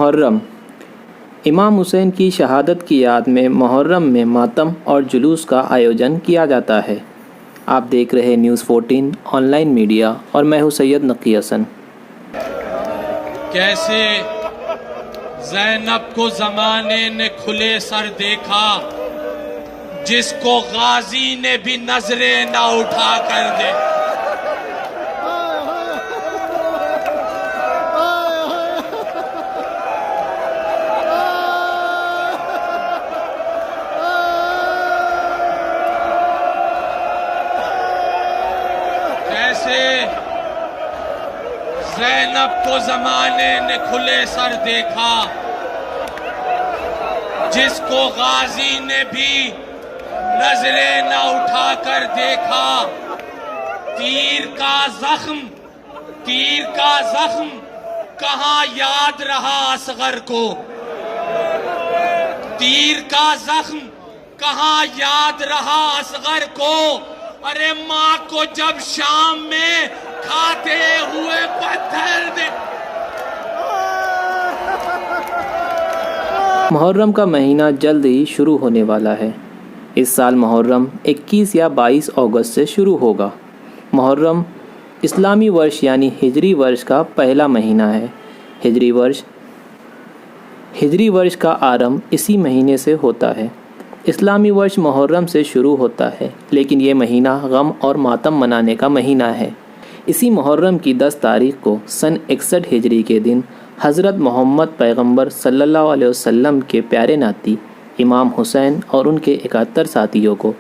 محرم امام حسین کی شہادت کی یاد میں محرم میں ماتم اور جلوس کا آیوجن کیا جاتا ہے۔ آپ دیکھ رہے نیوز 14 آن لائن میڈیا اور میں ہوں سید نقی حسن۔ کیسے زینب کو زمانے نے کھلے سر دیکھا، جس کو غازی نے بھی نظریں نہ اٹھا کر دے۔ زینب کو زمانے نے کھلے سر دیکھا، جس کو غازی نے بھی نظریں نہ اٹھا کر دیکھا۔ تیر کا زخم کہاں یاد رہا اصغر کو، تیر کا زخم کہاں یاد رہا اصغر کو۔ ارے ماں کو جب شام میں کھاتے ہوئے پتھر دے۔ محرم کا مہینہ جلد ہی شروع ہونے والا ہے۔ اس سال محرم 21 یا 22 اگست سے شروع ہوگا۔ محرم اسلامی ورش یعنی ہجری ورش کا پہلا مہینہ ہے۔ ہجری ورش کا آرمبھ اسی مہینے سے ہوتا ہے۔ اسلامی ورش محرم سے شروع ہوتا ہے، لیکن یہ مہینہ غم اور ماتم منانے کا مہینہ ہے۔ اسی محرم کی 10 تاریخ کو سن 61 ہجری کے دن حضرت محمد پیغمبر صلی اللہ علیہ وسلم کے پیارے ناتی امام حسین اور ان کے 71 ساتھیوں کو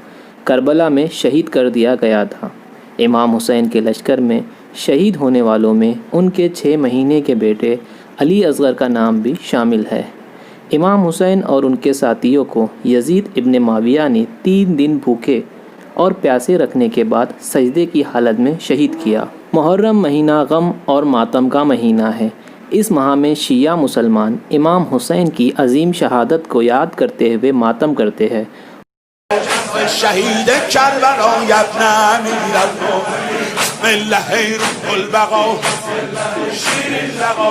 کربلا میں شہید کر دیا گیا تھا۔ امام حسین کے لشکر میں شہید ہونے والوں میں ان کے 6 مہینے کے بیٹے علی اصغر کا نام بھی شامل ہے۔ امام حسین اور ان کے ساتھیوں کو یزید ابن معاویہ نے 3 دن بھوکے اور پیاسے رکھنے کے بعد سجدے کی حالت میں شہید کیا۔ محرم مہینہ غم اور ماتم کا مہینہ ہے۔ اس ماہ میں شیعہ مسلمان امام حسین کی عظیم شہادت کو یاد کرتے ہوئے ماتم کرتے ہیں۔ شہید کربلا ابن امیر المؤمنین روح البقا شیر اللقا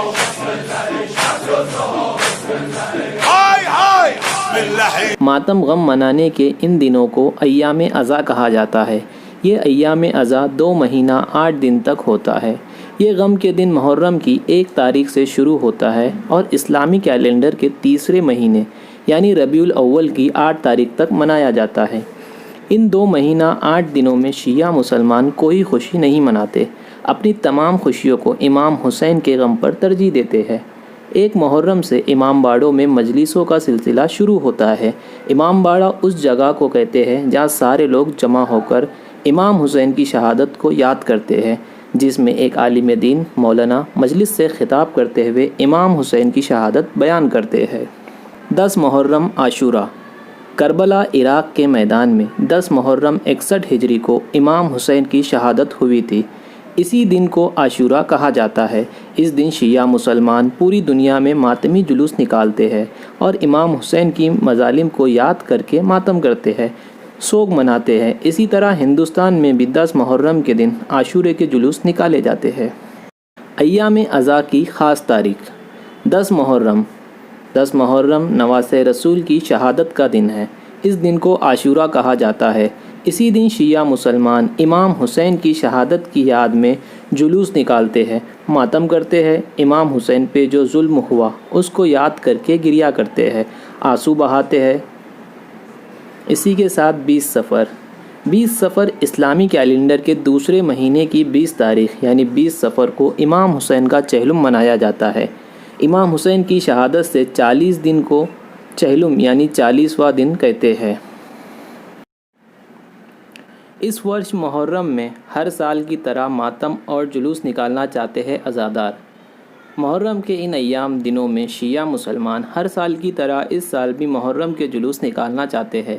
ماتم غم منانے کے ان دنوں کو ایام عزا کہا جاتا ہے۔ یہ ایام عزا 2 مہینہ 8 دن تک ہوتا ہے۔ یہ غم کے دن محرم کی 1 تاریخ سے شروع ہوتا ہے اور اسلامی کیلنڈر کے تیسرے مہینے یعنی ربیع الاول کی 8 تاریخ تک منایا جاتا ہے۔ ان 2 مہینہ 8 دنوں میں شیعہ مسلمان کوئی خوشی نہیں مناتے، اپنی تمام خوشیوں کو امام حسین کے غم پر ترجیح دیتے ہیں۔ 1 محرم سے امام باڑوں میں مجلسوں کا سلسلہ شروع ہوتا ہے۔ امام باڑہ اس جگہ کو کہتے ہیں جہاں سارے لوگ جمع ہو کر امام حسین کی شہادت کو یاد کرتے ہیں، جس میں ایک عالم دین مولانا مجلس سے خطاب کرتے ہوئے امام حسین کی شہادت بیان کرتے ہیں۔ 10 محرم عاشورہ کربلا عراق کے میدان میں 10 محرم 61 ہجری کو امام حسین کی شہادت ہوئی تھی۔ اسی دن کو عاشورہ کہا جاتا ہے۔ اس دن شیعہ مسلمان پوری دنیا میں ماتمی جلوس نکالتے ہیں اور امام حسین کی مظالم کو یاد کر کے ماتم کرتے ہیں، سوگ مناتے ہیں۔ اسی طرح ہندوستان میں بھی 10 محرم کے دن عاشورے کے جلوس نکالے جاتے ہیں۔ ایام عزا کی خاص تاریخ 10 محرم نواز رسول کی شہادت کا دن ہے۔ اس دن کو عاشورہ کہا جاتا ہے۔ اسی دن شیعہ مسلمان امام حسین کی شہادت کی یاد میں جلوس نکالتے ہیں، ماتم کرتے ہیں۔ امام حسین پہ جو ظلم ہوا اس کو یاد کر کے گریہ کرتے ہیں، آنسو بہاتے ہیں۔ اسی کے ساتھ 20 صفر اسلامی کیلنڈر کے دوسرے مہینے کی 20 تاریخ یعنی 20 صفر کو امام حسین کا چہلم منایا جاتا ہے۔ امام حسین کی شہادت سے 40 دن کو چہلم یعنی 40واں دن کہتے ہیں۔ اس ورش محرم میں ہر سال کی طرح ماتم اور جلوس نکالنا چاہتے ہیں عزادار۔ محرم کے ان ایام دنوں میں شیعہ مسلمان ہر سال کی طرح اس سال بھی محرم کے جلوس نکالنا چاہتے ہیں،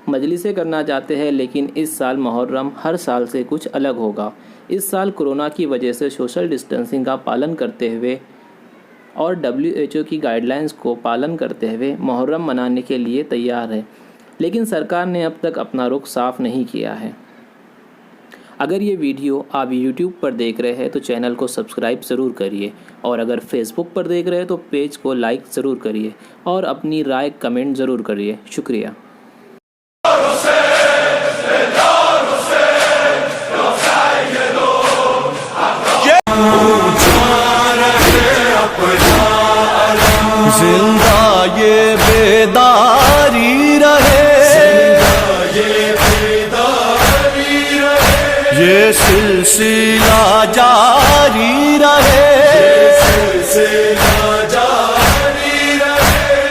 مجلسیں کرنا چاہتے ہیں، لیکن اس سال محرم ہر سال سے کچھ الگ ہوگا۔ اس سال کورونا کی وجہ سے سوشل ڈسٹنسنگ کا پالن کرتے ہوئے اور WHO کی گائیڈ لائنز کو پالن کرتے ہوئے محرم منانے کے لیے تیار ہے، لیکن سرکار نے اب تک اپنا رخ صاف نہیں کیا ہے۔ اگر یہ ویڈیو آپ یوٹیوب پر دیکھ رہے ہیں تو چینل کو سبسکرائب ضرور کریے، اور اگر فیس بک پر دیکھ رہے ہیں تو پیج کو لائک ضرور کریے اور اپنی رائے کمنٹ ضرور کریے۔ شکریہ۔ زندہ یہ بیداری رہے، یہ سلسلہ جاری رہے،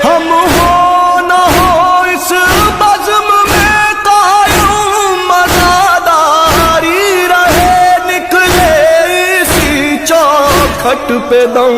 ہم ہو نہ ہو اس بزم میں قائم مزاداری رہے، نکلے اسی چوکھٹ پہ دم